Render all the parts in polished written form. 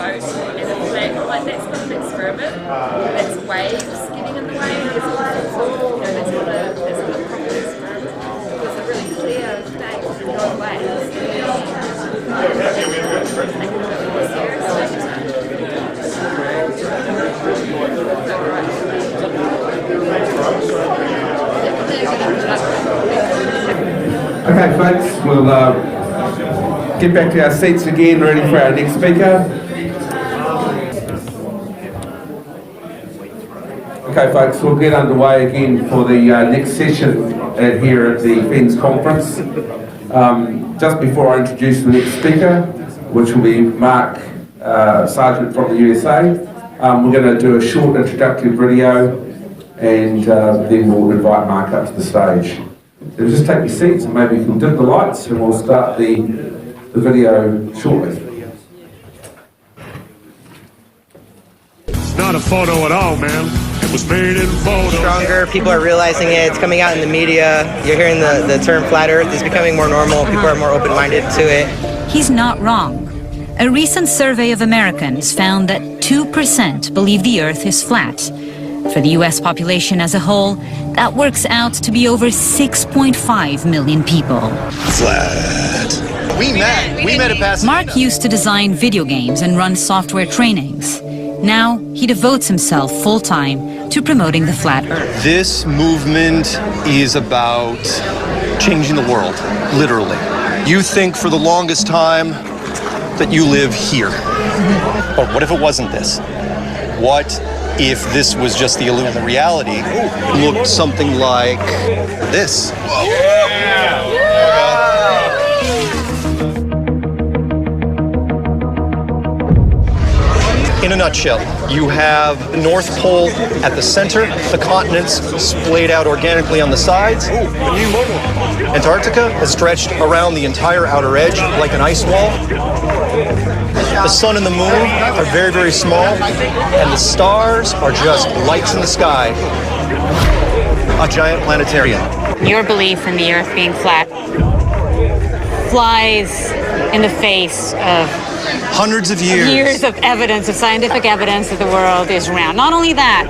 boat and a flag, like that's not an experiment. That's waves getting in the way. There's waves. That's not a proper experiment. There's a really clear thing with no waves. Take it a bit more seriously. Okay, folks, we'll get back to our seats again, ready for our next speaker. Okay, folks, we'll get underway again for the next session here at the FENS conference. Just before I introduce the next speaker, which will be Mark Sargent from the USA, we're going to do a short introductory video and then we'll invite Mark up to the stage. So just take your seats and maybe you can dim the lights and we'll start the video shortly. It's not a photo at all, man. It was made in photo. Stronger, people are realizing it, it's coming out in the media, you're hearing the term flat earth is becoming more normal, people are more open-minded to it. He's not wrong. A recent survey of Americans found that 2% believe the earth is flat. For the US population as a whole, that works out to be over 6.5 million people. Flat. We met at Pasadena. Mark used to design video games and run software trainings. Now, he devotes himself full-time to promoting the flat earth. This movement is about changing the world, literally. You think for the longest time that you live here. But what if it wasn't this? What if this was just the illusion? The reality looked something like this. In a nutshell, you have the North Pole at the center, the continents splayed out organically on the sides. Antarctica has stretched around the entire outer edge like an ice wall. The sun and the moon are very, very small, and the stars are just lights in the sky. A giant planetarium. Your belief in the Earth being flat flies in the face of hundreds of years of evidence, of scientific evidence that the world is round. Not only that,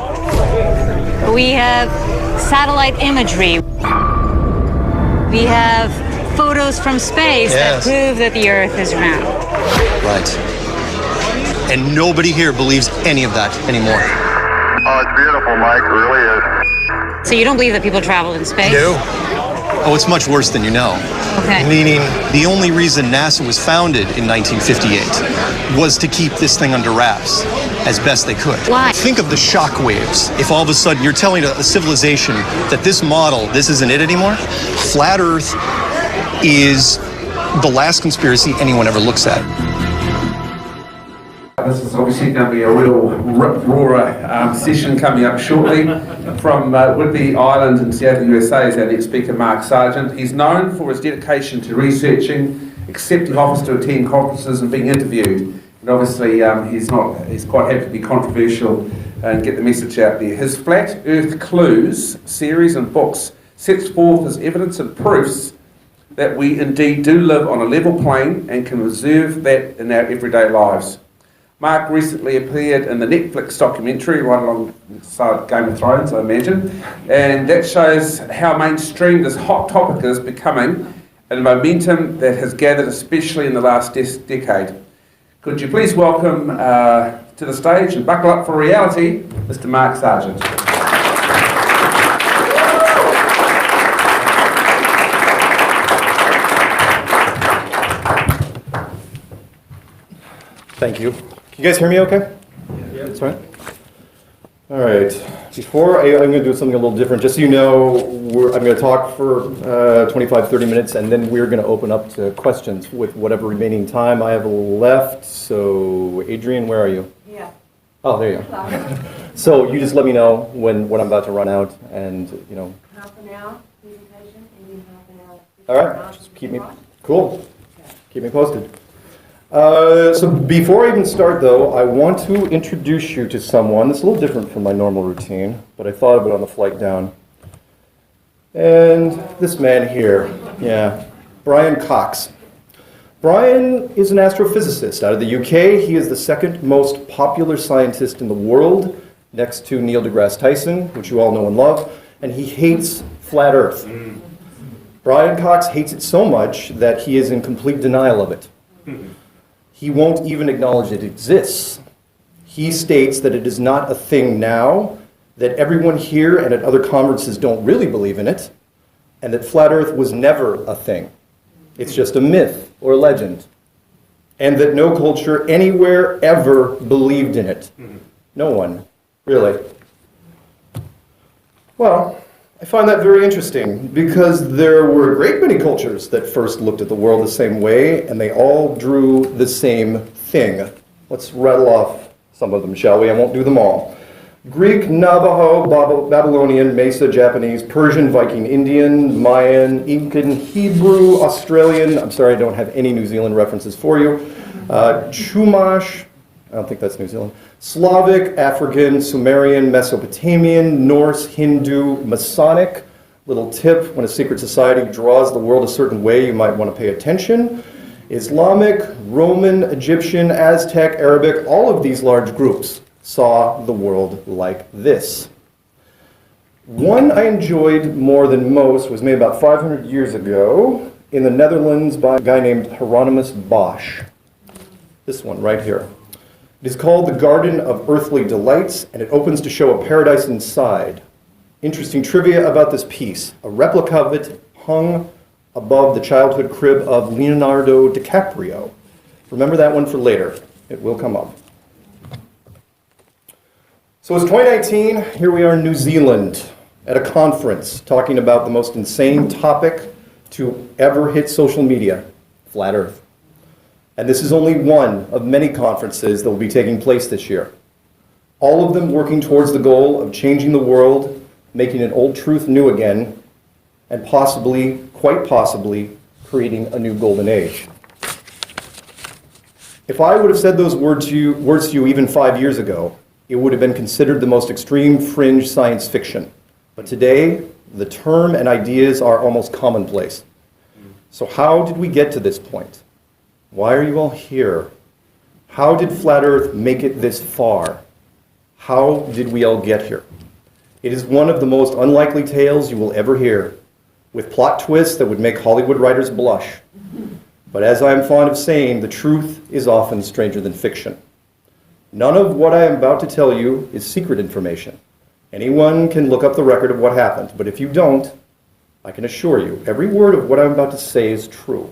we have satellite imagery. We have photos from space that prove that the Earth is round. Right. And nobody here believes any of that anymore. Oh, it's beautiful, Mike. It really is. So you don't believe that people traveled in space? No. Oh, it's much worse than you know. Okay. Meaning, the only reason NASA was founded in 1958 was to keep this thing under wraps as best they could. Why? Think of the shock waves. If all of a sudden you're telling a civilization that this model, this isn't it anymore, flat Earth is the last conspiracy anyone ever looks at. This is obviously going to be a real rip-roarer session coming up shortly. From Whidbey Island in Seattle, USA is our next speaker, Mark Sargent. He's known for his dedication to researching, accepting offers to attend conferences and being interviewed. And obviously he's quite happy to be controversial and get the message out there. His Flat Earth Clues series and books sets forth as evidence and proofs that we indeed do live on a level plane and can observe that in our everyday lives. Mark recently appeared in the Netflix documentary, right alongside Game of Thrones, I imagine, and that shows how mainstream this hot topic is becoming and the momentum that has gathered, especially in the last decade. Could you please welcome to the stage and buckle up for reality, Mr. Mark Sargent. Thank you. Can you guys hear me okay? Yeah. That's right. All right. Before I'm going to do something a little different, just so you know, I'm going to talk for 25, 30 minutes, and then we're going to open up to questions with whatever remaining time I have left. So, Adrian, where are you? Yeah. Oh, there you go. So you just let me know when I'm about to run out, and you know. Half an hour presentation, and then half an hour. All right. Just keep me cool. Keep me posted. So before I even start, though, I want to introduce you to someone. It's a little different from my normal routine, but I thought of it on the flight down. And this man here, yeah, Brian Cox. Brian is an astrophysicist out of the UK. He is the second most popular scientist in the world, next to Neil deGrasse Tyson, which you all know and love, and he hates flat Earth. Brian Cox hates it so much that he is in complete denial of it. He won't even acknowledge it exists. He states that it is not a thing now, that everyone here and at other conferences don't really believe in it, and that flat Earth was never a thing. It's just a myth or a legend, and that no culture anywhere ever believed in it. No one, really. Well, I find that very interesting because there were a great many cultures that first looked at the world the same way, and they all drew the same thing. Let's rattle off some of them, shall we? I won't do them all. Greek, Navajo, Babylonian, Mesa, Japanese, Persian, Viking, Indian, Mayan, Incan, Hebrew, Australian. I'm sorry I don't have any New Zealand references for you. Chumash, I don't think that's New Zealand. Slavic, African, Sumerian, Mesopotamian, Norse, Hindu, Masonic. Little tip, when a secret society draws the world a certain way, you might want to pay attention. Islamic, Roman, Egyptian, Aztec, Arabic, all of these large groups saw the world like this. One I enjoyed more than most was made about 500 years ago in the Netherlands by a guy named Hieronymus Bosch. This one right here. It is called The Garden of Earthly Delights, and it opens to show a paradise inside. Interesting trivia about this piece. A replica of it hung above the childhood crib of Leonardo DiCaprio. Remember that one for later. It will come up. So it's 2019, here we are in New Zealand at a conference talking about the most insane topic to ever hit social media, flat Earth. And this is only one of many conferences that will be taking place this year. All of them working towards the goal of changing the world, making an old truth new again, and possibly, quite possibly, creating a new golden age. If I would have said those words to you even 5 years ago, it would have been considered the most extreme fringe science fiction. But today, the term and ideas are almost commonplace. So how did we get to this point? Why are you all here? How did flat Earth make it this far? How did we all get here? It is one of the most unlikely tales you will ever hear, with plot twists that would make Hollywood writers blush. But as I am fond of saying, the truth is often stranger than fiction. None of what I am about to tell you is secret information. Anyone can look up the record of what happened, but if you don't, I can assure you, every word of what I'm about to say is true.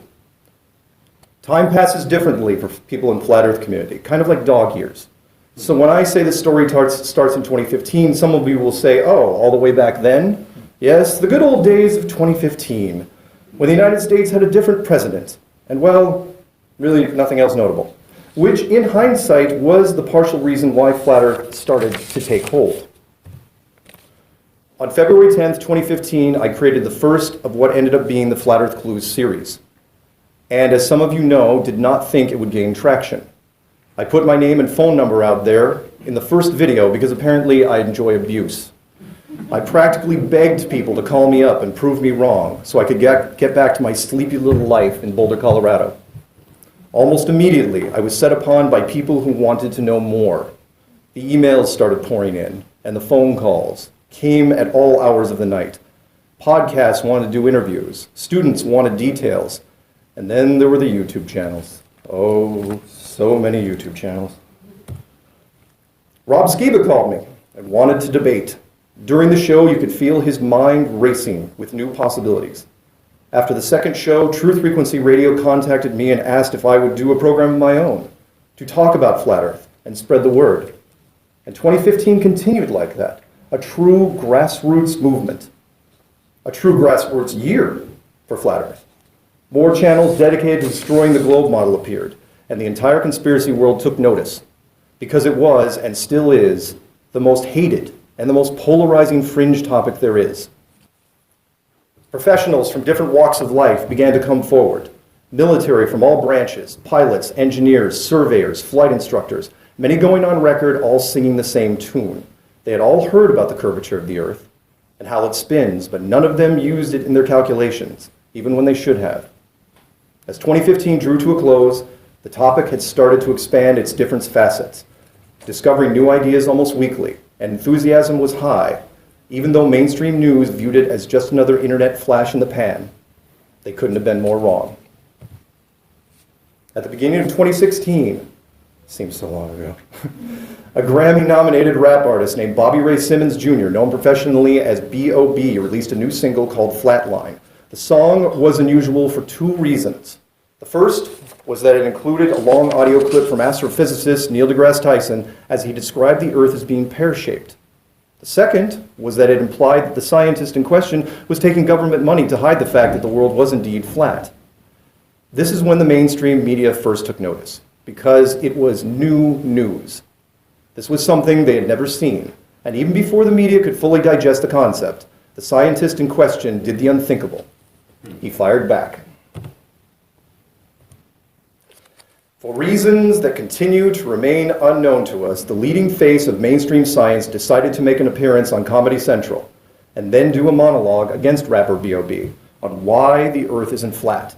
Time passes differently for people in flat Earth community, kind of like dog years. So when I say this story starts in 2015, some of you will say, oh, all the way back then? Yes, the good old days of 2015, when the United States had a different president, and well, really nothing else notable, which in hindsight was the partial reason why flat Earth started to take hold. On February 10th, 2015, I created the first of what ended up being the Flat Earth Clues series. And as some of you know, did not think it would gain traction. I put my name and phone number out there in the first video because apparently I enjoy abuse. I practically begged people to call me up and prove me wrong so I could get back to my sleepy little life in Boulder, Colorado. Almost immediately, I was set upon by people who wanted to know more. The emails started pouring in, and the phone calls came at all hours of the night. Podcasts wanted to do interviews. Students wanted details. And then there were the YouTube channels. Oh, so many YouTube channels. Rob Skiba called me and wanted to debate. During the show, you could feel his mind racing with new possibilities. After the second show, Truth Frequency Radio contacted me and asked if I would do a program of my own to talk about flat Earth and spread the word. And 2015 continued like that, a true grassroots movement, a true grassroots year for flat Earth. More channels dedicated to destroying the globe model appeared, and the entire conspiracy world took notice, because it was, and still is, the most hated and the most polarizing fringe topic there is. Professionals from different walks of life began to come forward. Military from all branches, pilots, engineers, surveyors, flight instructors, many going on record all singing the same tune. They had all heard about the curvature of the Earth and how it spins, but none of them used it in their calculations, even when they should have. As 2015 drew to a close, the topic had started to expand its different facets, discovering new ideas almost weekly, and enthusiasm was high, even though mainstream news viewed it as just another internet flash in the pan. They couldn't have been more wrong. At the beginning of 2016, seems so long ago, a Grammy-nominated rap artist named Bobby Ray Simmons Jr., known professionally as B.O.B., released a new single called Flatline. The song was unusual for two reasons. The first was that it included a long audio clip from astrophysicist Neil deGrasse Tyson as he described the Earth as being pear-shaped. The second was that it implied that the scientist in question was taking government money to hide the fact that the world was indeed flat. This is when the mainstream media first took notice, because it was new news. This was something they had never seen, and even before the media could fully digest the concept, the scientist in question did the unthinkable. He fired back. For reasons that continue to remain unknown to us, the leading face of mainstream science decided to make an appearance on Comedy Central, and then do a monologue against rapper B.O.B. on why the Earth isn't flat.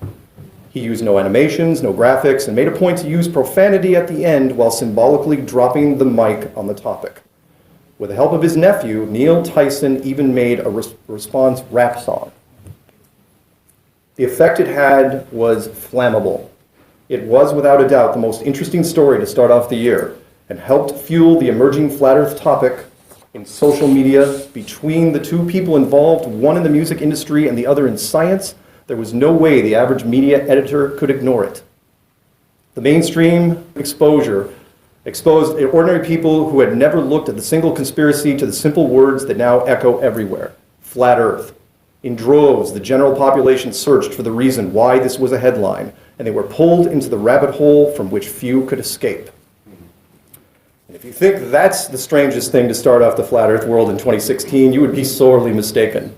He used no animations, no graphics, and made a point to use profanity at the end while symbolically dropping the mic on the topic. With the help of his nephew, Neil Tyson even made a response rap song. The effect it had was flammable. It was, without a doubt, the most interesting story to start off the year, and helped fuel the emerging flat Earth topic in social media. Between the two people involved, one in the music industry and the other in science, there was no way the average media editor could ignore it. The mainstream exposure exposed ordinary people who had never looked at the single conspiracy to the simple words that now echo everywhere: flat Earth. In droves, the general population searched for the reason why this was a headline, and they were pulled into the rabbit hole from which few could escape. And if you think that's the strangest thing to start off the flat Earth world in 2016, you would be sorely mistaken.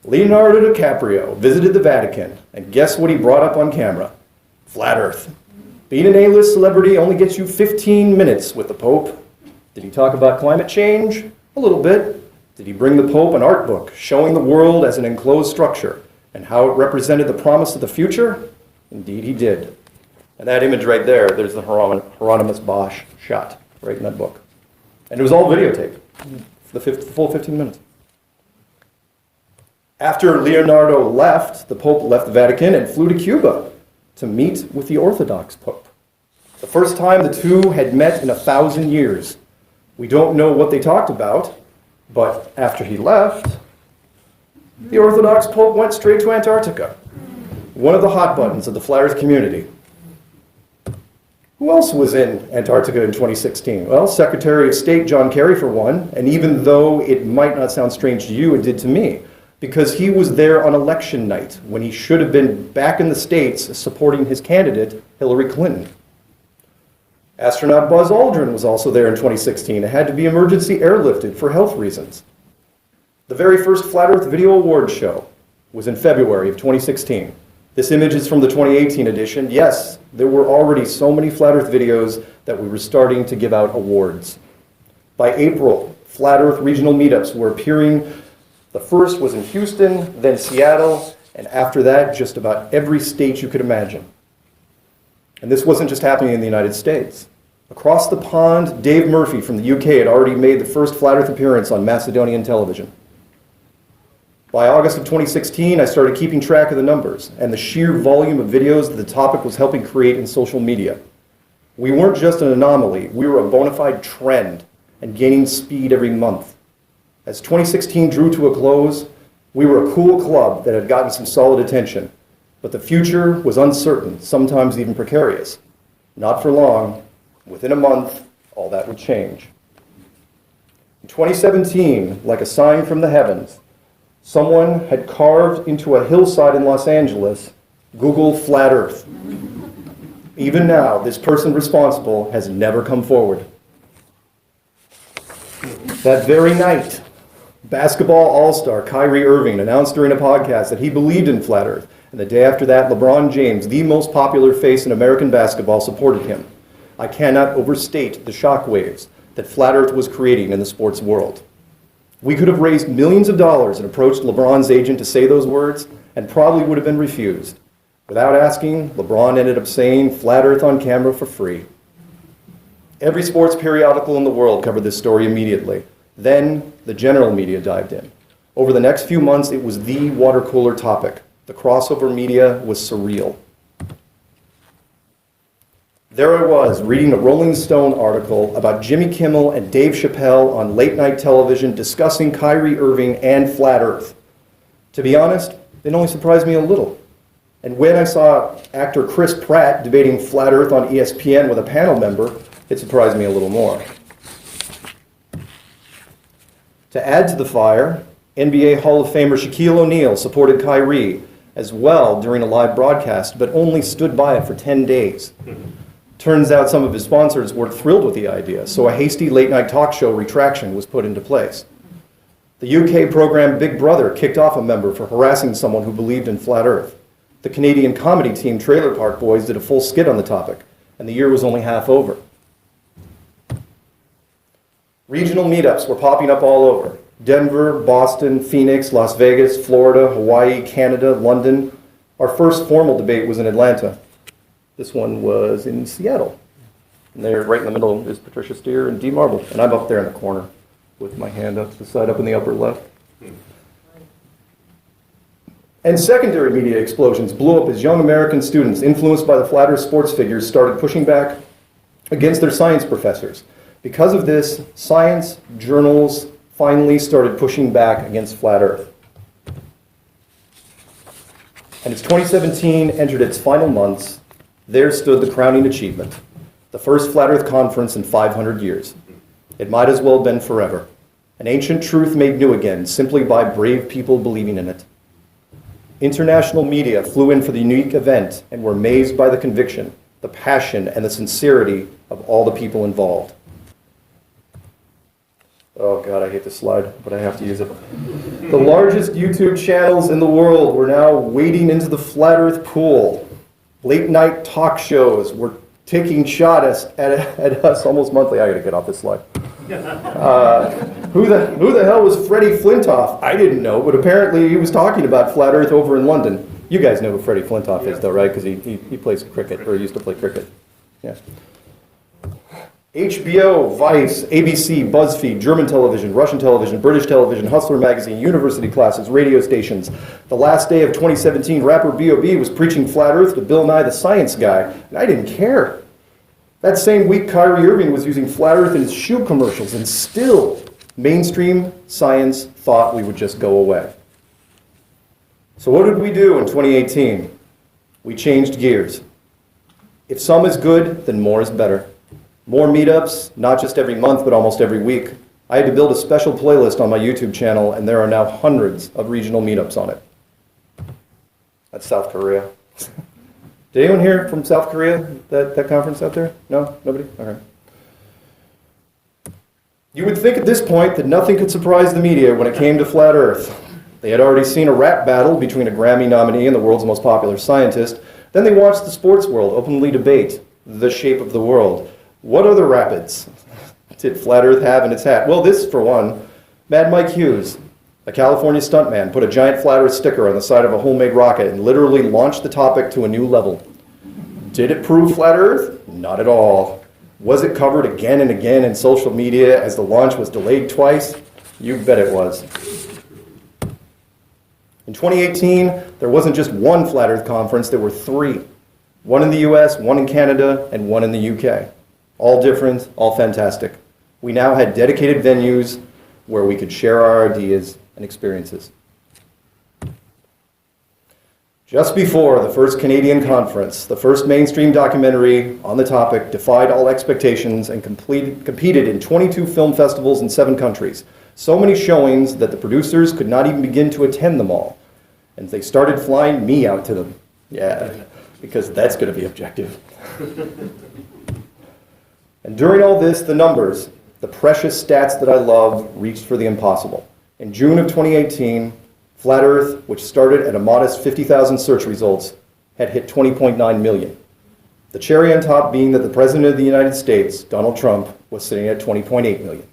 Leonardo DiCaprio visited the Vatican, and guess what he brought up on camera? Flat Earth. Being an A-list celebrity only gets you 15 minutes with the Pope. Did he talk about climate change? A little bit. Did he bring the Pope an art book showing the world as an enclosed structure and how it represented the promise of the future? Indeed he did. And that image right there, there's the Hieronymus Bosch shot right in that book. And it was all videotaped for the full 15 minutes. After Leonardo left, the Pope left the Vatican and flew to Cuba to meet with the Orthodox Pope. The first time the two had met in 1,000 years. We don't know what they talked about, but after he left, the Orthodox Pope went straight to Antarctica, one of the hot buttons of the flat Earth community. Who else was in Antarctica in 2016? Well, Secretary of State John Kerry for one, and even though it might not sound strange to you, it did to me, because he was there on election night when he should have been back in the States supporting his candidate, Hillary Clinton. Astronaut Buzz Aldrin was also there in 2016 and had to be emergency airlifted for health reasons. The very first Flat Earth Video Awards show was in February of 2016. This image is from the 2018 edition. Yes, there were already so many Flat Earth videos that we were starting to give out awards. By April, Flat Earth regional meetups were appearing. The first was in Houston, then Seattle, and after that, just about every state you could imagine. And this wasn't just happening in the United States. Across the pond, Dave Murphy from the UK had already made the first Flat Earth appearance on Macedonian television. By August of 2016, I started keeping track of the numbers and the sheer volume of videos that the topic was helping create in social media. We weren't just an anomaly, we were a bona fide trend and gaining speed every month. As 2016 drew to a close, we were a cool club that had gotten some solid attention, but the future was uncertain, sometimes even precarious. Not for long. Within a month, all that would change. In 2017, like a sign from the heavens, someone had carved into a hillside in Los Angeles, Google Flat Earth. Even now, this person responsible has never come forward. That very night, basketball all-star Kyrie Irving announced during a podcast that he believed in Flat Earth, and the day after that, LeBron James, the most popular face in American basketball, supported him. I cannot overstate the shockwaves that Flat Earth was creating in the sports world. We could have raised millions of dollars and approached LeBron's agent to say those words, and probably would have been refused. Without asking, LeBron ended up saying flat earth on camera for free. Every sports periodical in the world covered this story immediately. Then the general media dived in. Over the next few months, it was the water cooler topic. The crossover media was surreal. There I was, reading a Rolling Stone article about Jimmy Kimmel and Dave Chappelle on late night television discussing Kyrie Irving and flat earth. To be honest, it only surprised me a little. And when I saw actor Chris Pratt debating flat earth on ESPN with a panel member, it surprised me a little more. To add to the fire, NBA Hall of Famer Shaquille O'Neal supported Kyrie as well during a live broadcast, but only stood by it for 10 days. Turns out some of his sponsors weren't thrilled with the idea, so a hasty late-night talk show retraction was put into place. The UK program Big Brother kicked off a member for harassing someone who believed in flat earth. The Canadian comedy team Trailer Park Boys did a full skit on the topic, and the year was only half over. Regional meetups were popping up all over. Denver, Boston, Phoenix, Las Vegas, Florida, Hawaii, Canada, London. Our first formal debate was in Atlanta. This one was in Seattle. And there, right in the middle, is Patricia Steer and Dee Marble. And I'm up there in the corner with my hand up to the side, up in the upper left. And secondary media explosions blew up as young American students, influenced by the flat earth sports figures, started pushing back against their science professors. Because of this, science journals finally started pushing back against flat earth. And as 2017 entered its final months, there stood the crowning achievement, the first Flat Earth Conference in 500 years. It might as well have been forever. An ancient truth made new again simply by brave people believing in it. International media flew in for the unique event and were amazed by the conviction, the passion, and the sincerity of all the people involved. Oh God, I hate this slide, but I have to use it. The largest YouTube channels in the world were now wading into the Flat Earth pool. Late night talk shows were taking shots at us almost monthly. I gotta get off this slide. Who the hell was Freddie Flintoff? I didn't know, but apparently he was talking about flat Earth over in London. You guys know who Freddie Flintoff is, though, right? Because he plays cricket, or used to play cricket. Yeah. HBO, Vice, ABC, BuzzFeed, German television, Russian television, British television, Hustler magazine, university classes, radio stations. The last day of 2017, rapper B.O.B. was preaching flat Earth to Bill Nye the Science Guy, and I didn't care. That same week, Kyrie Irving was using flat Earth in his shoe commercials, and still, mainstream science thought we would just go away. So what did we do in 2018? We changed gears. If some is good, then more is better. More meetups, not just every month, but almost every week. I had to build a special playlist on my YouTube channel, and there are now hundreds of regional meetups on it. That's South Korea. Did anyone here from South Korea, that conference out there? No? Nobody? All right. You would think at this point that nothing could surprise the media when it came to flat Earth. They had already seen a rap battle between a Grammy nominee and the world's most popular scientist. Then they watched the sports world openly debate the shape of the world. What other rapids did flat Earth have in its hat? Well, this, for one. Mad Mike Hughes, a California stuntman, put a giant flat Earth sticker on the side of a homemade rocket and literally launched the topic to a new level. Did it prove flat Earth? Not at all. Was it covered again and again in social media as the launch was delayed twice? You bet it was. In 2018, there wasn't just one Flat Earth conference, there were three. One in the US, one in Canada, and one in the UK. All different, all fantastic. We now had dedicated venues where we could share our ideas and experiences. Just before the first Canadian conference, the first mainstream documentary on the topic defied all expectations and competed in 22 film festivals in 7 countries. So many showings that the producers could not even begin to attend them all. And they started flying me out to them. Yeah, because that's going to be objective. And during all this, the numbers, the precious stats that I love, reached for the impossible. In June of 2018, Flat Earth, which started at a modest 50,000 search results, had hit 20.9 million. The cherry on top being that the President of the United States, Donald Trump, was sitting at 20.8 million.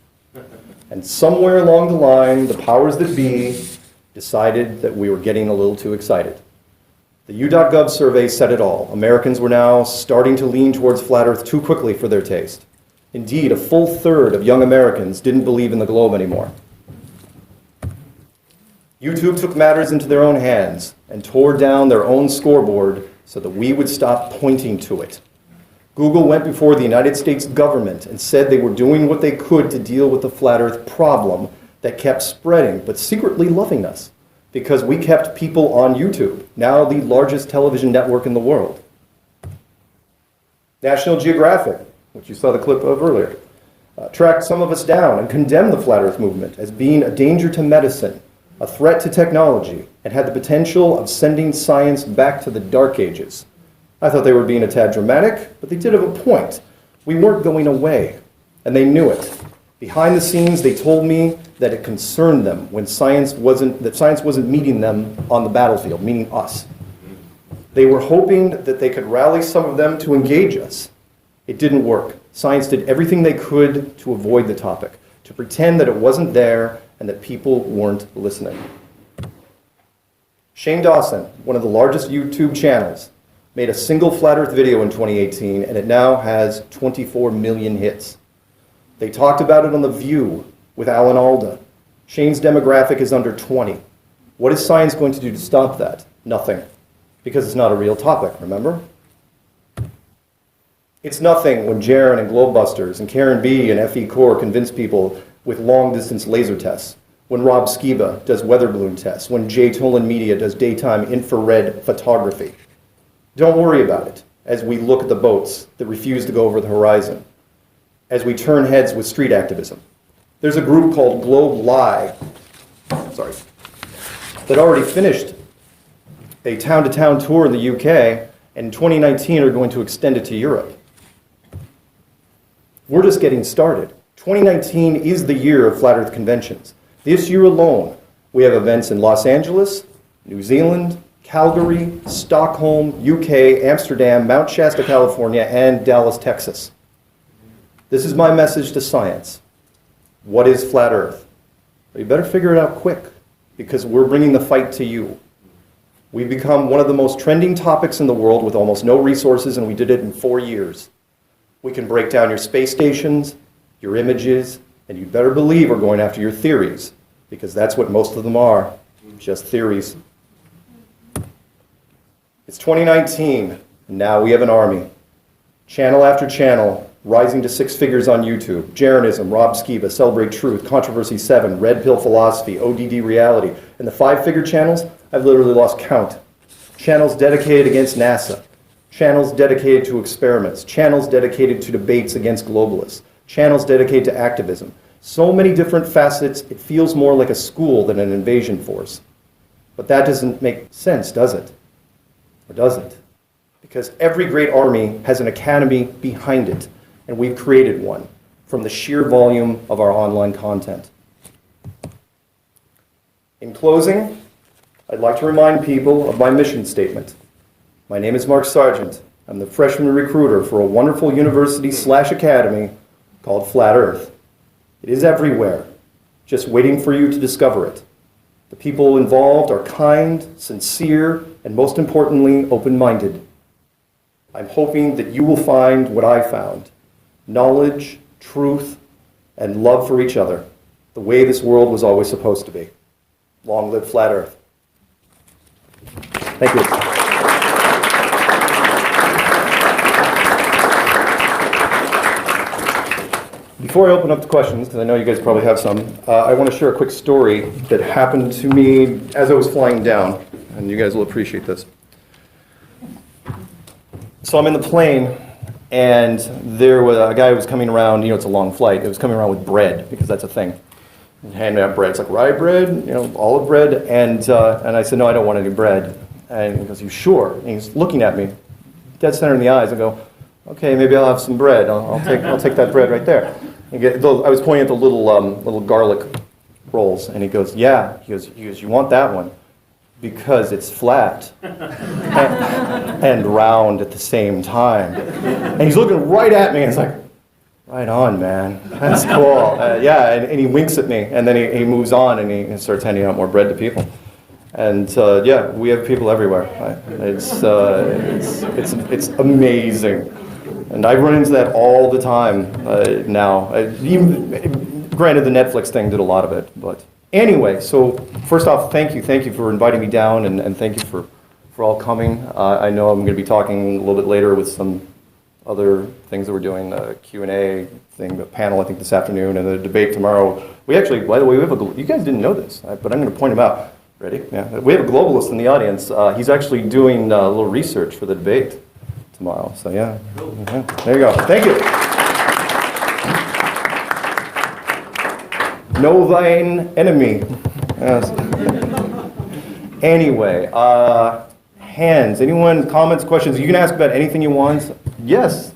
And somewhere along the line, the powers that be decided that we were getting a little too excited. The U.gov survey said it all. Americans were now starting to lean towards flat Earth too quickly for their taste. Indeed, a full third of young Americans didn't believe in the globe anymore. YouTube took matters into their own hands and tore down their own scoreboard so that we would stop pointing to it. Google went before the United States government and said they were doing what they could to deal with the flat Earth problem that kept spreading, but secretly loving us, because we kept people on YouTube, now the largest television network in the world. National Geographic, which you saw the clip of earlier, tracked some of us down and condemned the flat Earth movement as being a danger to medicine, a threat to technology, and had the potential of sending science back to the Dark Ages. I thought they were being a tad dramatic, but they did have a point. We weren't going away, and they knew it. Behind the scenes, they told me that it concerned them when science wasn't meeting them on the battlefield, meaning us. They were hoping that they could rally some of them to engage us. It didn't work. Science did everything they could to avoid the topic, to pretend that it wasn't there and that people weren't listening. Shane Dawson, one of the largest YouTube channels, made a single flat Earth video in 2018, and it now has 24 million hits. They talked about it on The View with Alan Alda. Shane's demographic is under 20. What is science going to do to stop that? Nothing. Because it's not a real topic, remember? It's nothing when Jaron and Globebusters and Karen B and FE Core convince people with long-distance laser tests, when Rob Skiba does weather balloon tests, when Jay Tolan Media does daytime infrared photography. Don't worry about it as we look at the boats that refuse to go over the horizon, as we turn heads with street activism. There's a group called Globe Live, that already finished a town-to-town tour in the UK, and in 2019 are going to extend it to Europe. We're just getting started. 2019 is the year of Flat Earth conventions. This year alone, we have events in Los Angeles, New Zealand, Calgary, Stockholm, UK, Amsterdam, Mount Shasta, California, and Dallas, Texas. This is my message to science. What is flat Earth? Well, you better figure it out quick, because we're bringing the fight to you. We've become one of the most trending topics in the world with almost no resources, and we did it in 4 years. We can break down your space stations, your images, and you better believe we're going after your theories, because that's what most of them are, just theories. It's 2019, and now we have an army. Channel after channel, rising to 6 figures on YouTube. Jaronism, Rob Skiba, Celebrate Truth, Controversy 7, Red Pill Philosophy, ODD Reality. And the 5-figure channels, I've literally lost count. Channels dedicated against NASA. Channels dedicated to experiments. Channels dedicated to debates against globalists. Channels dedicated to activism. So many different facets, it feels more like a school than an invasion force. But that doesn't make sense, does it? Or does it? Because every great army has an academy behind it, and we've created one from the sheer volume of our online content. In closing, I'd like to remind people of my mission statement. My name is Mark Sargent. I'm the freshman recruiter for a wonderful university/academy called Flat Earth. It is everywhere, just waiting for you to discover it. The people involved are kind, sincere, and most importantly, open-minded. I'm hoping that you will find what I found: knowledge, truth, and love for each other, the way this world was always supposed to be. Long live Flat Earth. Thank you. Before I open up to questions, because I know you guys probably have some, I want to share a quick story that happened to me as I was flying down, and you guys will appreciate this. So I'm in the plane, and there was a guy who was coming around. It's a long flight. It was coming around with bread, because that's a thing. Hand me out bread. It's like rye bread, olive bread, and I said, no, I don't want any bread. And he goes, you sure? And he's looking at me, dead center in the eyes. I go, okay, maybe I'll have some bread. I'll take that bread right there. I was pointing at the little garlic rolls, and he goes, yeah. He goes, you want that one because it's flat and round at the same time. And he's looking right at me, and it's like, right on, man. That's cool. Yeah, and he winks at me, and then he moves on, and he starts handing out more bread to people. And yeah, we have people everywhere. It's amazing. And I run into that all the time now. Granted, the Netflix thing did a lot of it, but anyway. So first off, thank you for inviting me down, and thank you for all coming. I know I'm going to be talking a little bit later with some other things that we're doing, the Q&A thing, the panel I think this afternoon, and the debate tomorrow. We actually, by the way, we have you guys didn't know this, but I'm going to point him out. Ready? Yeah. We have a globalist in the audience. He's actually doing a little research for the debate tomorrow. So yeah. There you go. Thank you. Know thine enemy. Yes. Anyway, hands. Anyone, comments, questions? You can ask about anything you want. Yes.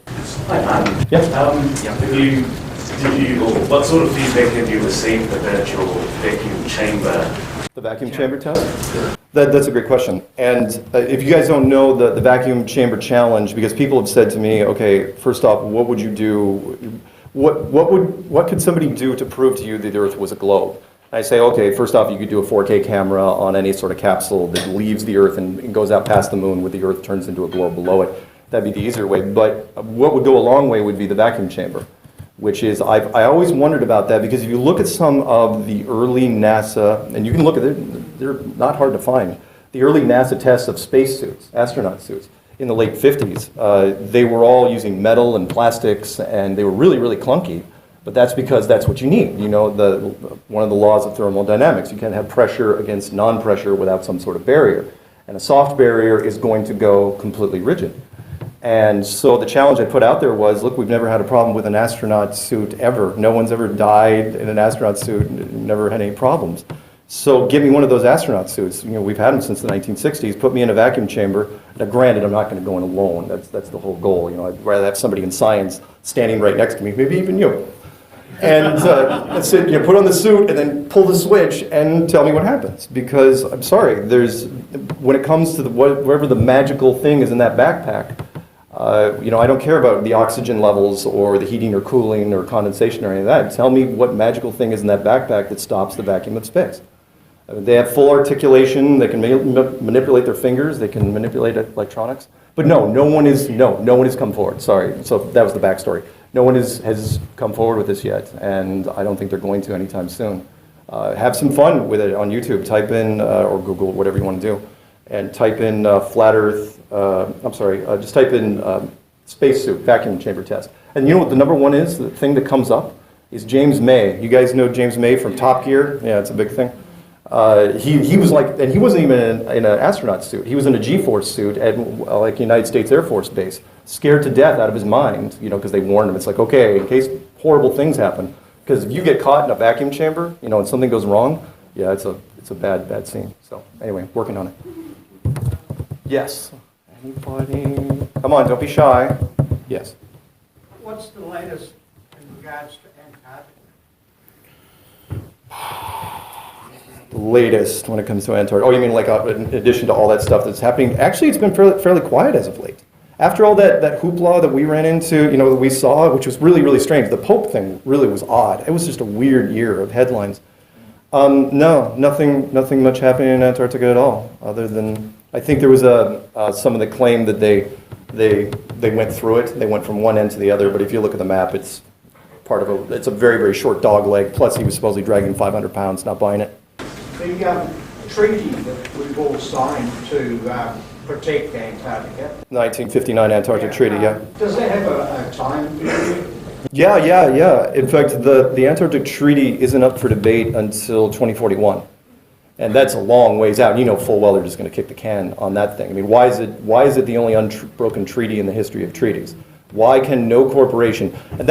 What sort of feedback have you received about your vacuum chamber? The vacuum chamber test? That's a great question. And if you guys don't know the vacuum chamber challenge, because people have said to me, okay, first off, what would you do? What could somebody do to prove to you that the Earth was a globe? I say, okay, first off, you could do a 4K camera on any sort of capsule that leaves the Earth and goes out past the moon where the Earth turns into a globe below it. That'd be the easier way. But what would go a long way would be the vacuum chamber, which is, I always wondered about that, because if you look at some of the early NASA, and you can look at it, they're not hard to find, the early NASA tests of spacesuits, astronaut suits, in the late 50s, they were all using metal and plastics, and they were really, really clunky. But that's because that's what you need. You know, one of the laws of thermodynamics, you can't have pressure against non-pressure without some sort of barrier. And a soft barrier is going to go completely rigid. And so the challenge I put out there was, look, we've never had a problem with an astronaut suit ever. No one's ever died in an astronaut suit, never had any problems. So give me one of those astronaut suits. You know, we've had them since the 1960s. Put me in a vacuum chamber. Now, granted, I'm not going to go in alone. That's the whole goal. You know, I'd rather have somebody in science standing right next to me, maybe even you. And that's it. You know, put on the suit and then pull the switch and tell me what happens. Because I'm sorry, when it comes to whatever the magical thing is in that backpack, you know, I don't care about the oxygen levels or the heating or cooling or condensation or any of that. Tell me what magical thing is in that backpack that stops the vacuum of space. They have full articulation. They can manipulate their fingers. They can manipulate electronics. But no one has come forward. Sorry. So that was the backstory. No one has come forward with this yet, and I don't think they're going to anytime soon. Have some fun with it on YouTube. Type in, or Google, whatever you want to do, and type in flat Earth, just type in spacesuit vacuum chamber test. And you know what the number one is? The thing that comes up is James May. You guys know James May from Top Gear? Yeah, it's a big thing. He was like, and he wasn't even in an astronaut suit. He was in a G-force suit at like United States Air Force Base, scared to death out of his mind, you know, because they warned him. It's like, okay, in case horrible things happen, because if you get caught in a vacuum chamber, you know, and something goes wrong, yeah, it's a bad scene. So anyway, working on it. Yes. Anybody? Come on, don't be shy. Yes. What's the latest in regards to Antarctica? The latest when it comes to Antarctica. Oh, you mean like in addition to all that stuff that's happening? Actually, it's been fairly quiet as of late. After all that hoopla that we ran into, you know, that we saw, which was really, really strange. The Pope thing really was odd. It was just a weird year of headlines. No, nothing much happening in Antarctica at all, other than I think there was some of the claim that they went through it. They went from one end to the other, but if you look at the map, it's it's a very, very short dog leg. Plus, he was supposedly dragging 500 pounds. Not buying it. The treaty that we've all signed to protect Antarctica. 1959 Antarctic Treaty, yeah. Does that have a time period? Yeah. In fact, the Antarctic Treaty isn't up for debate until 2041. And that's a long ways out. You know full well they're just going to kick the can on that thing. I mean, why is it the only unbroken treaty in the history of treaties? Why can no corporation, and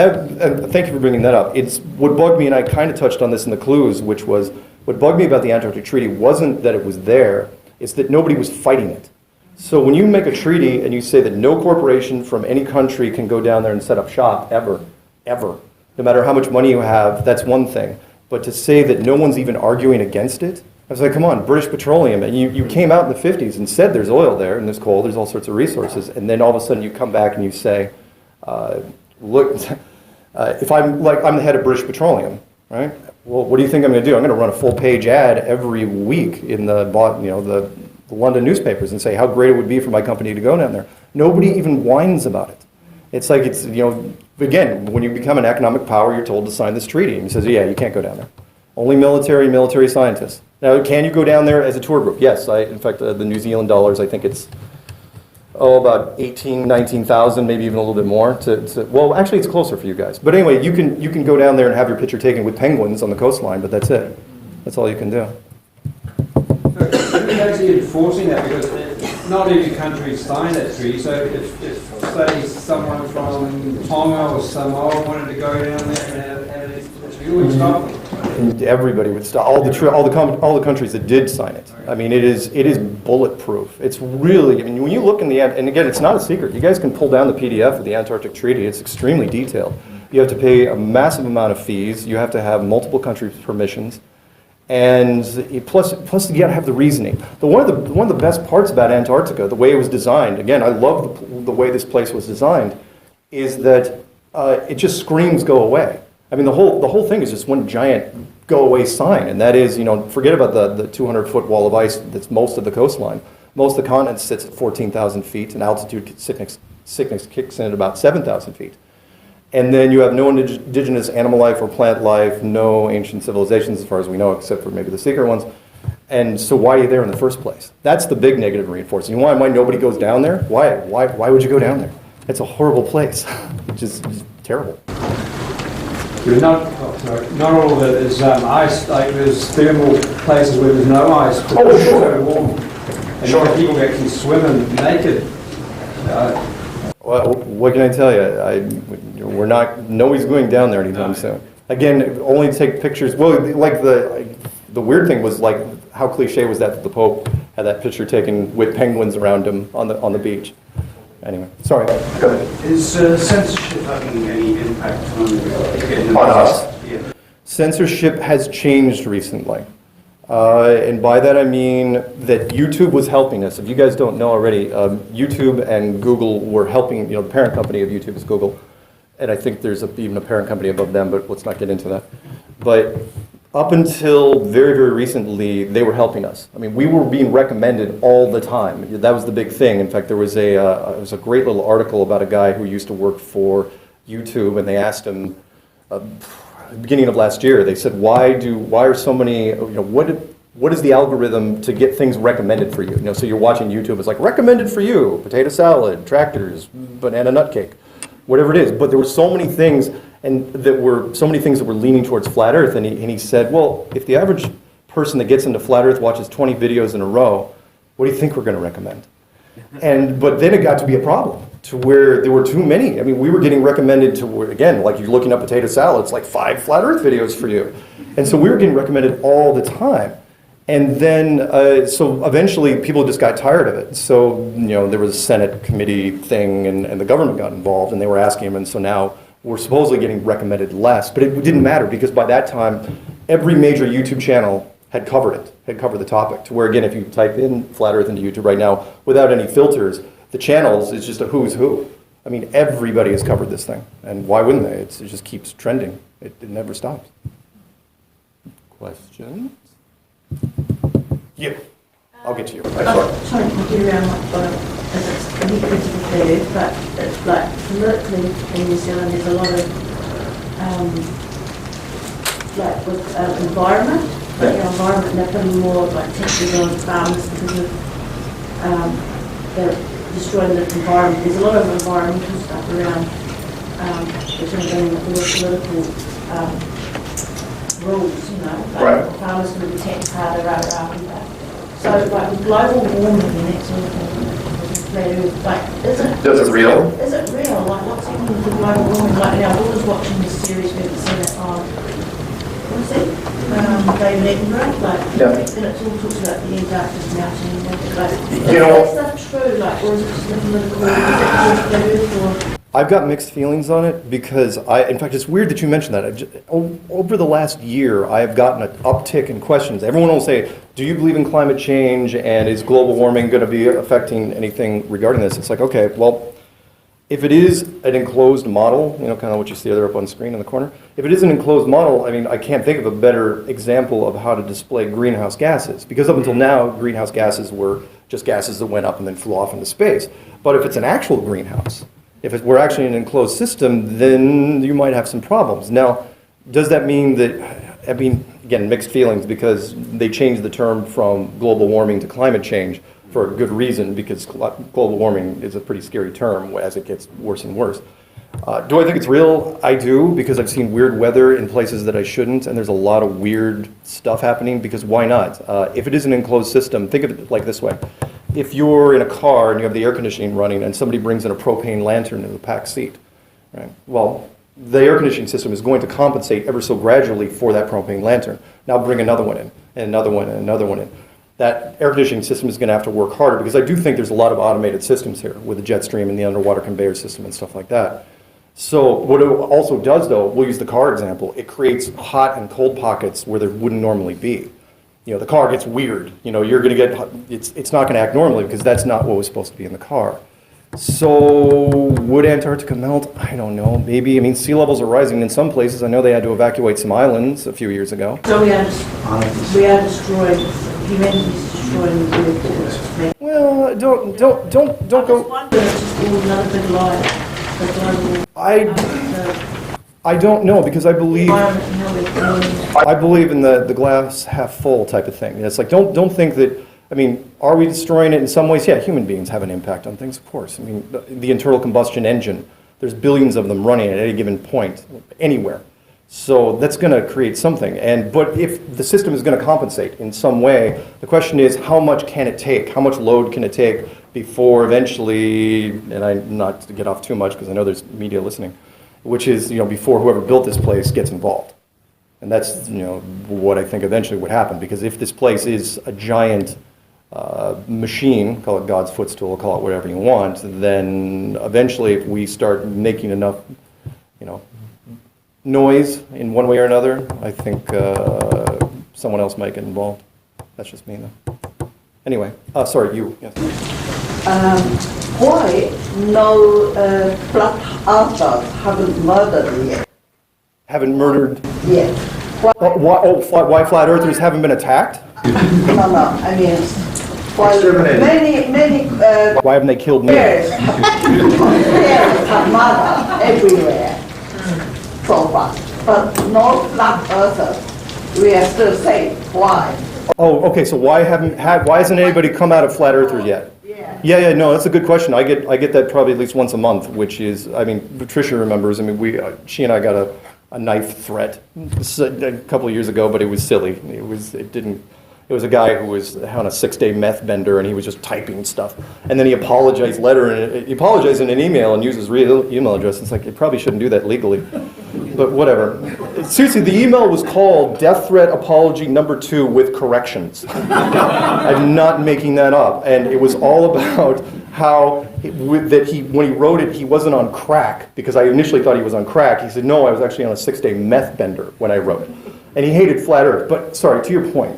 thank you for bringing that up. It's what bugged me, and I kind of touched on this in the clues, which was, what bugged me about the Antarctic Treaty wasn't that it was there, it's that nobody was fighting it. So when you make a treaty and you say that no corporation from any country can go down there and set up shop, ever, no matter how much money you have, that's one thing. But to say that no one's even arguing against it, I was like, come on, British Petroleum, and you came out in the 50s and said there's oil there, and there's coal, there's all sorts of resources, and then all of a sudden you come back and you say, look, if I'm the head of British Petroleum, right? Well, what do you think I'm going to do? I'm going to run a full-page ad every week in the London newspapers and say how great it would be for my company to go down there. Nobody even whines about it. It's like it's, again, when you become an economic power, you're told to sign this treaty. And he says, yeah, you can't go down there. Only military scientists. Now, can you go down there as a tour group? Yes. In fact, the New Zealand dollars, I think it's, about 18, 19,000, maybe even a little bit more. Well, actually, it's closer for you guys. But anyway, you can go down there and have your picture taken with penguins on the coastline, but that's it. That's all you can do. Who's actually enforcing that? Because not every country signed that treaty. So if say someone from Tonga or Samoa wanted to go down there and have it, you would stop them. And everybody would stop. All the countries that did sign it. I mean, it is bulletproof. It's really. I mean, when you look in the end, and again, it's not a secret. You guys can pull down the PDF of the Antarctic Treaty. It's extremely detailed. You have to pay a massive amount of fees. You have to have multiple countries' permissions. And plus you got to have the reasoning. One of the best parts about Antarctica, the way it was designed, again, I love the way this place was designed, is that it just screams go away. I mean, the whole thing is just one giant go away sign, and that is, forget about the 200-foot wall of ice that's most of the coastline. Most of the continent sits at 14,000 feet, and altitude sickness kicks in at about 7,000 feet. And then you have no indigenous animal life or plant life, no ancient civilizations as far as we know, except for maybe the secret ones. And so why are you there in the first place? That's the big negative reinforcement. You know why nobody goes down there? Why would you go down there? It's a horrible place. Just terrible. Not all of it is ice. Like there's thermal places where there's no ice. But it's so warm. And sure. People actually swimming naked. Well, what can I tell you? Nobody's going down there anytime soon. Again, only take pictures. Well, like the weird thing was like how cliche was that the Pope had that picture taken with penguins around him on the beach. Anyway, sorry. Go ahead. Is censorship having any impact on us? Yeah. Censorship has changed recently. And by that I mean that YouTube was helping us. If you guys don't know already, YouTube and Google were helping, the parent company of YouTube is Google. And I think there's even a parent company above them, but let's not get into that. But up until very, very recently, they were helping us. I mean, we were being recommended all the time. That was the big thing. In fact, there was a great little article about a guy who used to work for YouTube, and they asked him, at the beginning of last year, they said, why are so many, what is the algorithm to get things recommended for you? So you're watching YouTube, it's like, recommended for you, potato salad, tractors, banana nut cake, whatever it is. But there were so many things that were leaning towards flat Earth, and he said, well, if the average person that gets into flat Earth watches 20 videos in a row, what do you think we're going to recommend? But then it got to be a problem to where there were too many. I mean, we were getting recommended to, again, like you're looking up potato salad, it's like 5 flat Earth videos for you. And so we were getting recommended all the time. And then, so eventually people just got tired of it. So, there was a Senate committee thing and the government got involved and they were asking him, and so now we're supposedly getting recommended less. But it didn't matter because by that time, every major YouTube channel had covered the topic. To where, again, if you type in flat Earth into YouTube right now, without any filters, the channels is just a who's who. I mean, everybody has covered this thing. And why wouldn't they? It just keeps trending. It never stops. Questions? Yeah. I'll get to you. Sorry to get around as it's a bit complicated, but it's like politically in New Zealand there's a lot of like with environment, environment, and they're putting more like taxes on farmers because of they're destroying the environment. There's a lot of environmental stuff around which are getting the political rules, like farmers going to be taxed harder, and that. So like with global warming and that sort of thing, like is it real? Is it real? Like what's happening with global warming? Like our daughter's watching this series we haven't seen it on what's it? David Attenborough, and it all talks about the Antarctic melting and is that stuff true? Like, or is it just the political? Is it true? I've got mixed feelings on it because in fact, it's weird that you mentioned that. Over the last year, I have gotten an uptick in questions. Everyone will say, do you believe in climate change and is global warming going to be affecting anything regarding this? It's like, okay, well, if it is an enclosed model, you know, kind of what you see there up on screen in the corner, if it is an enclosed model, I mean, I can't think of a better example of how to display greenhouse gases, because up until now, greenhouse gases were just gases that went up and then flew off into space. But if it's an actual greenhouse, if it were actually an enclosed system, then you might have some problems. Now, does that mean that, I mean, again, mixed feelings, because they changed the term from global warming to climate change for a good reason, because global warming is a pretty scary term as it gets worse and worse. Do I think it's real? I do, because I've seen weird weather in places that I shouldn't, and there's a lot of weird stuff happening, because why not? If it is an enclosed system, think of it like this way. If you're in a car and you have the air conditioning running and somebody brings in a propane lantern in the back seat, right? Well, the air conditioning system is going to compensate ever so gradually for that propane lantern. Now bring another one in, and another one, and another one in. That air conditioning system is going to have to work harder, because I do think there's a lot of automated systems here with the jet stream and the underwater conveyor system and stuff like that. So what it also does, though, we'll use the car example, it creates hot and cold pockets where there wouldn't normally be. You know, the car gets weird. You know, you're going to get, it's not going to act normally, because that's not what was supposed to be in the car. So would Antarctica melt? I don't know. Maybe. I mean, sea levels are rising in some places. I know they had to evacuate some islands a few years ago. So we are destroying, humanity's destroying the Earth. Well, don't go. I don't know, because I believe in the glass half full type of thing. It's like, don't think that, I mean, are we destroying it in some ways? Yeah, human beings have an impact on things, of course. I mean, the internal combustion engine, there's billions of them running at any given point, anywhere. So that's going to create something. But if the system is going to compensate in some way, the question is, how much can it take? How much load can it take before eventually, and I'm not to get off too much because I know there's media listening, which is, you know, before whoever built this place gets involved. And that's, you know, what I think eventually would happen, because if this place is a giant machine, call it God's footstool, call it whatever you want, then eventually if we start making enough, you know, noise in one way or another, I think someone else might get involved. That's just me, though. Anyway, sorry, you. Yes. Why no flat earthers haven't murdered yet? Haven't murdered? Yes. Why flat earthers haven't been attacked? No, I mean, many why haven't they killed me? Bears have murdered everywhere so far, but no flat earthers. We are still safe. Why? Oh, okay. So why hasn't anybody come out of flat earthers yet? Yeah, no, that's a good question. I get that probably at least once a month, which is, I mean, Patricia remembers. I mean, she and I got a knife threat a couple of years ago, but it was silly. It was a guy who was on a 6-day meth bender, and he was just typing stuff. And then he apologized he apologized in an email and used his real email address. It's like, you probably shouldn't do that legally. But whatever. Seriously, the email was called Death Threat Apology Number 2 with Corrections. I'm not making that up. And it was all about how when he wrote it, he wasn't on crack, because I initially thought he was on crack. He said, no, I was actually on a 6-day meth bender when I wrote it. And he hated flat Earth. But sorry, to your point,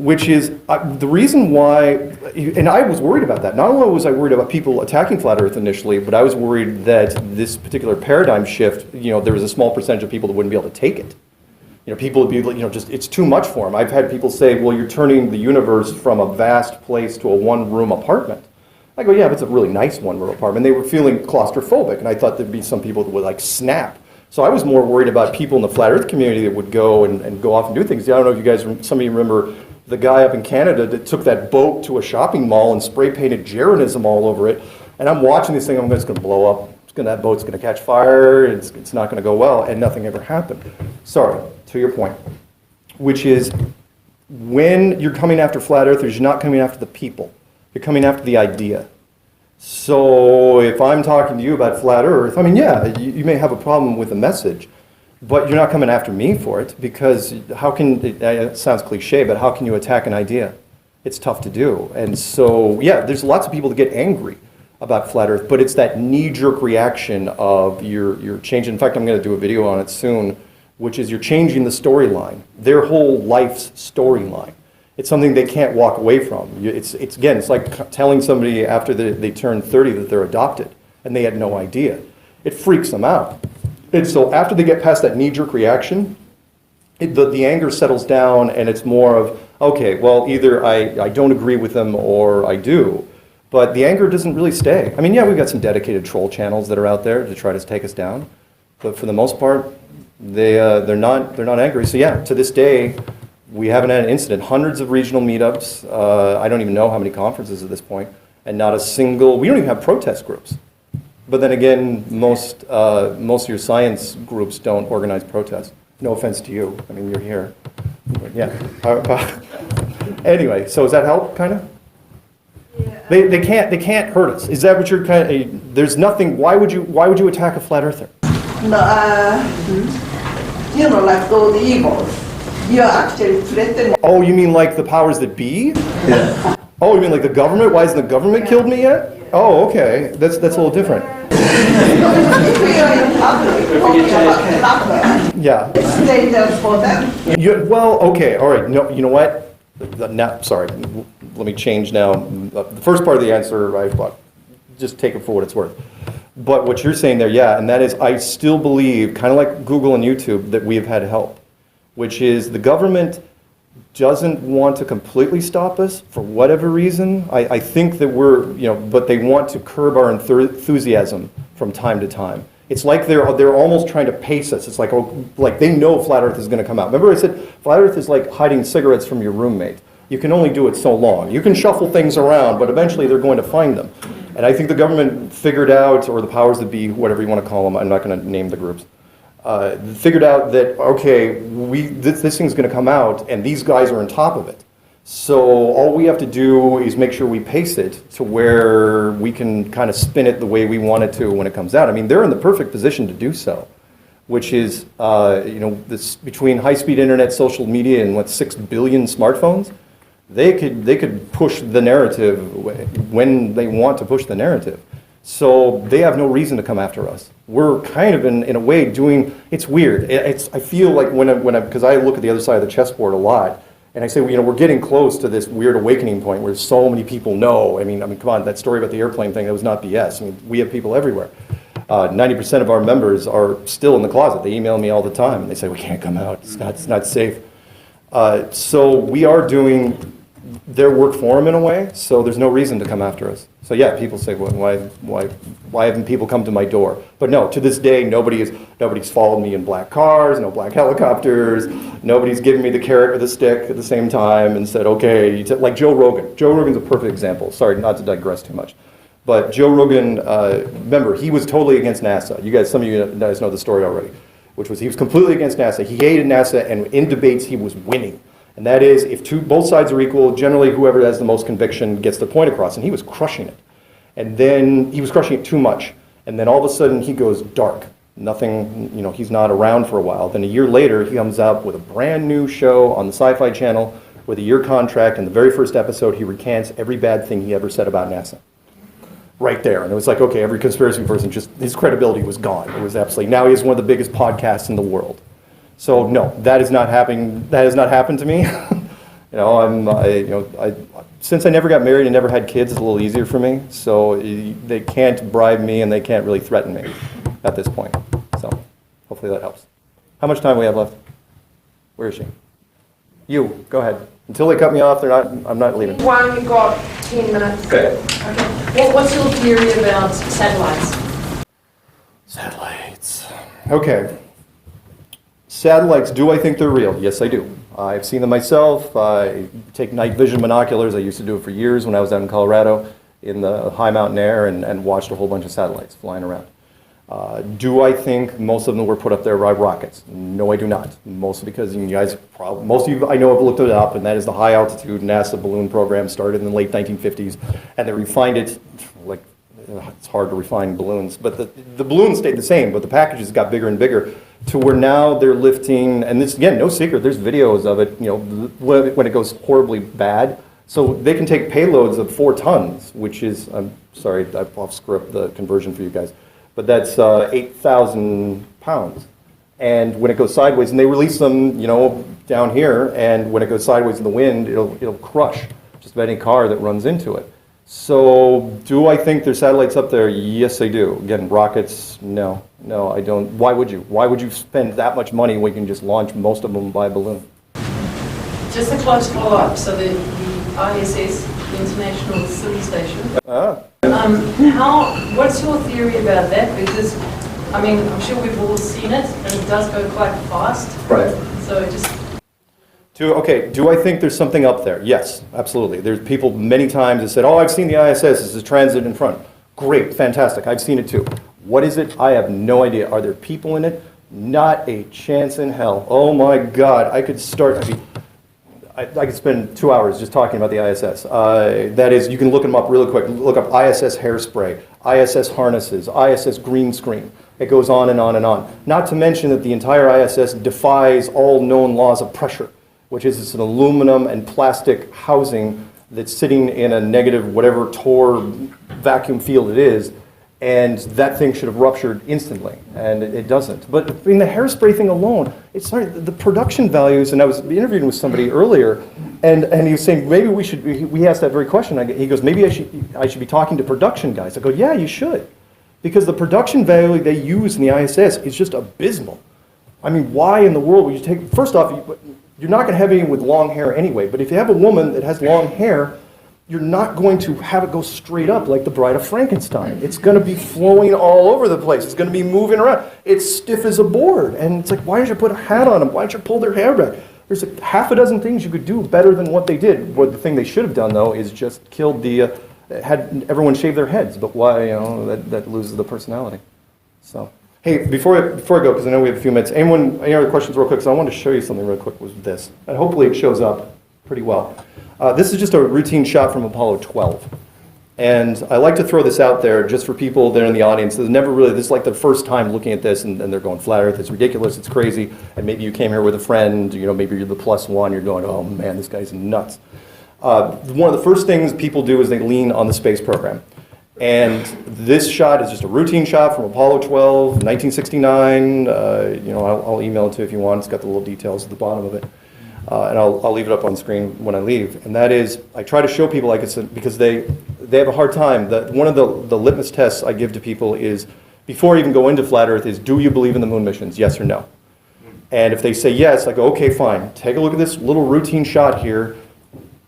which is the reason why, and I was worried about that. Not only was I worried about people attacking flat Earth initially, but I was worried that this particular paradigm shift, you know, there was a small percentage of people that wouldn't be able to take it. You know, people would be, you know, just, it's too much for them. I've had people say, well, you're turning the universe from a vast place to a one-room apartment. I go, yeah, but it's a really nice one-room apartment. They were feeling claustrophobic, and I thought there'd be some people that would like snap. So I was more worried about people in the flat Earth community that would go and go off and do things. I don't know if you guys, some of you remember the guy up in Canada that took that boat to a shopping mall and spray painted Jeranism all over it. And I'm watching this thing, I'm just going to blow up. That boat's going to catch fire, it's not going to go well, and nothing ever happened. Sorry, to your point, which is when you're coming after flat earthers, you're not coming after the people. You're coming after the idea. So if I'm talking to you about flat earth, I mean, yeah, you may have a problem with the message, but you're not coming after me for it, because how can, it sounds cliche, but how can you attack an idea? It's tough to do. And so, yeah, there's lots of people that get angry about flat earth, but it's that knee-jerk reaction of you're changing. In fact, I'm going to do a video on it soon, which is you're changing the storyline, their whole life's storyline. It's something they can't walk away from. It's again, it's like telling somebody after they turn 30 that they're adopted. and they had no idea. It freaks them out. And so after they get past that knee-jerk reaction, the anger settles down, and it's more of, okay, well, either I don't agree with them or I do. But the anger doesn't really stay. I mean, yeah, we've got some dedicated troll channels that are out there to try to take us down. But for the most part, they're not angry. So yeah, to this day, we haven't had an incident. Hundreds of regional meetups. I don't even know how many conferences at this point, and not a single. We don't even have protest groups. But then again, most of your science groups don't organize protests. No offense to you. I mean, you're here. But yeah. Anyway, so does that help, kind of? Yeah. They can't hurt us. Is that what you're kind of? There's nothing. Why would you attack a flat earther? No, you know, like those evils. You're actually threatening. Oh, you mean like the powers that be? Yeah. Oh, you mean like the government? Why hasn't the government killed me yet? Oh, okay. That's a little different. If we are in public talking about flat, yeah. It's dangerous for them. Well, okay, all right. No, you know what? Sorry. Let me change now. The first part of the answer, just take it for what it's worth. But what you're saying there, yeah, and that is, I still believe, kind of like Google and YouTube, that we have had help, which is the government doesn't want to completely stop us for whatever reason. I think that but they want to curb our enthusiasm from time to time. It's like they're almost trying to pace us. It's like, like they know flat Earth is going to come out. Remember I said flat Earth is like hiding cigarettes from your roommate. You can only do it so long. You can shuffle things around, but eventually they're going to find them. And I think the government figured out, or the powers that be, whatever you want to call them, I'm not going to name the groups, figured out that, okay, this thing's going to come out, and these guys are on top of it. So all we have to do is make sure we pace it to where we can kind of spin it the way we want it to when it comes out. I mean, they're in the perfect position to do so, which is, this between high-speed internet, social media, and 6 billion smartphones, they could push the narrative when they want to push the narrative. So they have no reason to come after us. We're kind of in a way doing. It's weird. I feel like because I look at the other side of the chessboard a lot, and I say, we're getting close to this weird awakening point where so many people know. I mean, come on, that story about the airplane thing, that was not BS. I mean, we have people everywhere. 90% of our members are still in the closet. They email me all the time, and they say, we can't come out. It's not safe. So we are doing their work for them in a way, so there's no reason to come after us. So yeah, people say, well, why haven't people come to my door? But no, to this day, nobody's followed me in black cars, no black helicopters, nobody's given me the carrot or the stick at the same time and said, okay, like Joe Rogan. Joe Rogan's a perfect example. Sorry, not to digress too much. But Joe Rogan, remember, he was totally against NASA. Some of you guys know the story already, which was he was completely against NASA. He hated NASA, and in debates, he was winning. And that is, if both sides are equal, generally whoever has the most conviction gets the point across, and he was crushing it. And then he was crushing it too much. And then all of a sudden he goes dark. Nothing, he's not around for a while. Then a year later, he comes out with a brand new show on the Sci-Fi Channel with a year contract, and the very first episode he recants every bad thing he ever said about NASA. Right there. And it was like, okay, every conspiracy person, his credibility was gone. It was absolutely, now he has one of the biggest podcasts in the world. So no, that is not happening. That has not happened to me. Since I never got married and never had kids, it's a little easier for me. So they can't bribe me and they can't really threaten me at this point. So hopefully that helps. How much time do we have left? Where is she? You, go ahead. Until they cut me off, I'm not leaving. One, we got 10 minutes. Okay. What's your theory about satellites? Satellites. Okay. Satellites, do I think they're real? Yes, I do. I've seen them myself. I take night vision binoculars. I used to do it for years when I was out in Colorado in the high mountain air and watched a whole bunch of satellites flying around. Do I think most of them were put up there by rockets? No, I do not. Mostly because most of you I know have looked it up, and that is the high altitude NASA balloon program started in the late 1950s, and they refined it. Like, it's hard to refine balloons, but the balloons stayed the same, but the packages got bigger and bigger to where now they're lifting, and this, again, no secret, there's videos of it, when it goes horribly bad. So they can take payloads of 4 tons, which is, I'm sorry, I'll screw up the conversion for you guys, but that's 8,000 pounds. And when it goes sideways, and they release them, down here, and when it goes sideways in the wind, it'll crush just about any car that runs into it. So do I think there's satellites up there? Yes, I do. Again, rockets, no. No, I don't. Why would you? Why would you spend that much money when you can just launch most of them by balloon? Just a close follow-up. So the ISS, the International Civil Station. What's your theory about that? Because, I mean, I'm sure we've all seen it, and it does go quite fast. Right. So just... Okay, do I think there's something up there? Yes, absolutely. There's people many times that said, oh, I've seen the ISS, it's a transit in front. Great, fantastic, I've seen it too. What is it? I have no idea. Are there people in it? Not a chance in hell. Oh my God, I could start, I could spend 2 hours just talking about the ISS. That is, you can look them up really quick. Look up ISS hairspray, ISS harnesses, ISS green screen. It goes on and on and on. Not to mention that the entire ISS defies all known laws of pressure, which is it's an aluminum and plastic housing that's sitting in a negative whatever torr vacuum field it is, and that thing should have ruptured instantly, and it doesn't. But I mean, the hairspray thing alone, it's not, the production values, and I was interviewing with somebody earlier, and he was saying, maybe we asked that very question. He goes, maybe I should be talking to production guys. I go, yeah, you should. Because the production value they use in the ISS is just abysmal. I mean, why in the world would you take, first off, you're not going to have anyone with long hair anyway, but if you have a woman that has long hair, you're not going to have it go straight up like the Bride of Frankenstein. It's going to be flowing all over the place. It's going to be moving around. It's stiff as a board. And it's like, why didn't you put a hat on them? Why didn't you pull their hair back? There's like half a dozen things you could do better than what they did. What the thing they should have done, though, is just killed had everyone shave their heads. But why, that loses the personality. So. Hey, before I go, because I know we have a few minutes, any other questions real quick? Because I wanted to show you something real quick with this. And hopefully it shows up pretty well. This is just a routine shot from Apollo 12. And I like to throw this out there just for people there in the audience. This is like the first time looking at this and they're going, flat Earth, it's ridiculous, it's crazy. And maybe you came here with a friend, maybe you're the +1, you're going, oh man, this guy's nuts. One of the first things people do is they lean on the space program. And this shot is just a routine shot from Apollo 12, 1969. I'll email it to you if you want. It's got the little details at the bottom of it. And I'll leave it up on screen when I leave. And that is, I try to show people like it's because they have a hard time. One of the litmus tests I give to people is, before I even go into flat Earth, is do you believe in the moon missions, yes or no? And if they say yes, I go, okay, fine. Take a look at this little routine shot here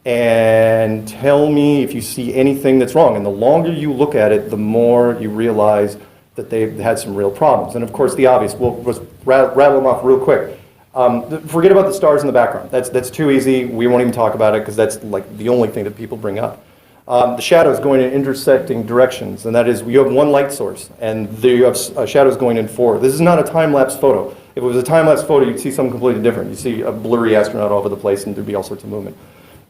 and tell me if you see anything that's wrong. And the longer you look at it, the more you realize that they've had some real problems. And of course, the obvious, we'll rattle them off real quick. Forget about the stars in the background. That's too easy. We won't even talk about it because that's like the only thing that people bring up. The shadows going in intersecting directions, and that is, you have one light source, and there you have shadows going in 4. This is not a time-lapse photo. If it was a time-lapse photo, you'd see something completely different. You'd see a blurry astronaut all over the place, and there'd be all sorts of movement.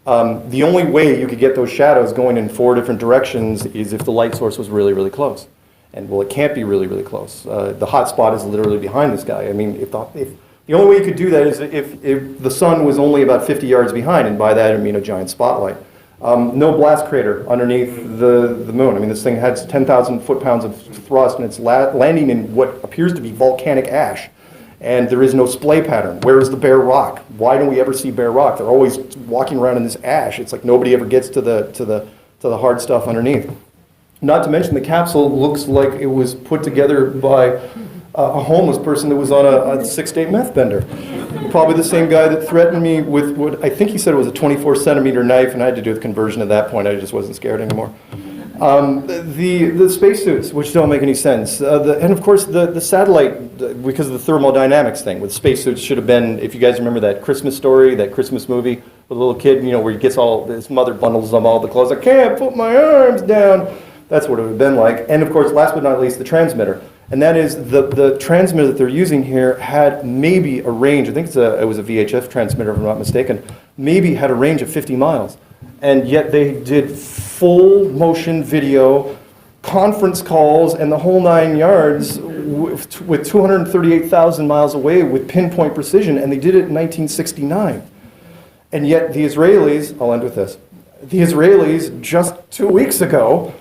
The only way you could get those shadows going in 4 different directions is if the light source was really, really close. And well, it can't be really, really close. The hot spot is literally behind this guy. I mean, if the only way you could do that is if the sun was only about 50 yards behind, and by that I mean a giant spotlight. No blast crater underneath the moon. I mean, this thing has 10,000 foot-pounds of thrust, and it's landing in what appears to be volcanic ash. And there is no splay pattern. Where is the bare rock? Why don't we ever see bare rock? They're always walking around in this ash. It's like nobody ever gets to the hard stuff underneath. Not to mention the capsule looks like it was put together by a homeless person that was on a 6-day meth bender. Probably the same guy that threatened me with what I think he said was a 24-centimeter knife, and I had to do the conversion at that point. I just wasn't scared anymore. The spacesuits, which don't make any sense. And of course the satellite, because of the thermodynamics thing with spacesuits, should have been, if you guys remember that Christmas story, that Christmas movie with a little kid, where he gets his mother bundles him all the clothes. I can't put my arms down. That's what it would have been like. And of course, last but not least, the transmitter. And that is the transmitter that they're using here had maybe a range, I think it was a VHF transmitter if I'm not mistaken, maybe had a range of 50 miles. And yet they did full motion video, conference calls, and the whole 9 yards with 238,000 miles away with pinpoint precision, and they did it in 1969. And yet the Israelis, I'll end with this, the Israelis just 2 weeks ago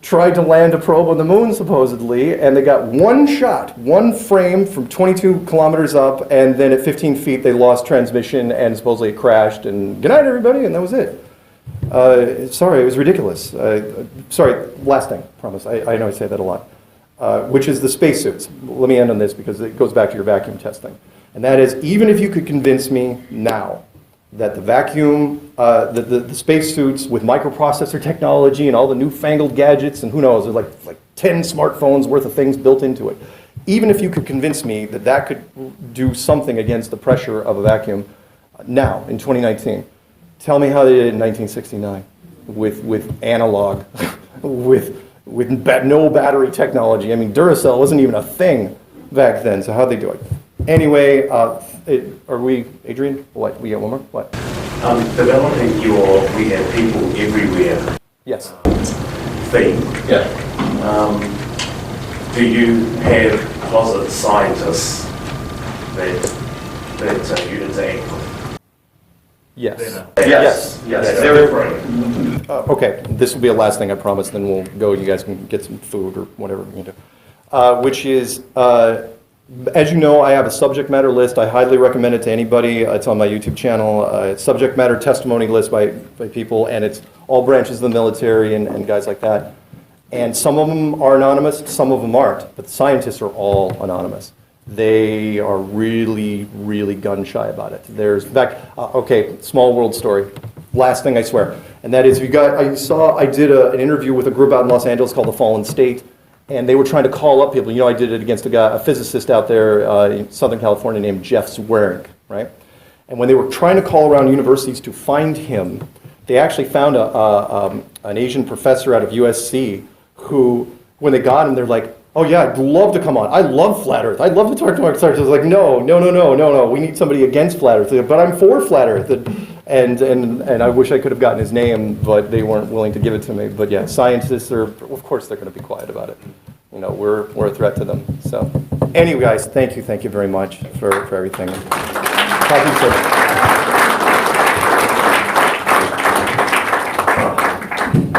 tried to land a probe on the moon, supposedly, and they got one shot, one frame from 22 kilometers up, and then at 15 feet they lost transmission, and supposedly it crashed, and good night, everybody, and that was it. Sorry, it was ridiculous. Sorry, last thing, promise. I know I say that a lot. Which is the spacesuits. Let me end on this because it goes back to your vacuum testing. And that is, even if you could convince me now that the vacuum, the spacesuits with microprocessor technology and all the newfangled gadgets and who knows, there's like 10 smartphones worth of things built into it. Even if you could convince me that that could do something against the pressure of a vacuum now, in 2019, tell me how they did in 1969 with analog, with no battery technology. I mean, Duracell wasn't even a thing back then, so how'd they do it? Anyway, are we, Adrian? What, we get one more? What? Developing we have people everywhere. Yes. Theme. Yeah. Do you have closet scientists that you interact with? Yes. Yes. Okay, this will be the last thing I promise, then we'll go, you guys can get some food or whatever we can do. Which is, as you know, I have a subject matter list. I highly recommend it to anybody. It's on my YouTube channel. It's subject matter testimony list by people, and it's all branches of the military and guys like that. And some of them are anonymous, some of them aren't, but the scientists are all anonymous. They are really, really gun shy about it. There's, in fact, okay, small world story. Last thing I swear, and that is, I did an interview with a group out in Los Angeles called The Fallen State, and they were trying to call up people. You know, I did it against a physicist out there in Southern California named Jeff Zwerig, right? And when they were trying to call around universities to find him, they actually found an Asian professor out of USC who, when they got him, they're like, oh yeah, I'd love to come on. I love flat Earth. I'd love to talk to Mark Sargent. I was like, no. We need somebody against flat Earth. But I'm for flat Earth. And I wish I could have gotten his name, but they weren't willing to give it to me. But yeah, scientists are, of course, they're going to be quiet about it. You know, we're a threat to them. So anyway, guys, thank you very much for everything. Talk to you soon.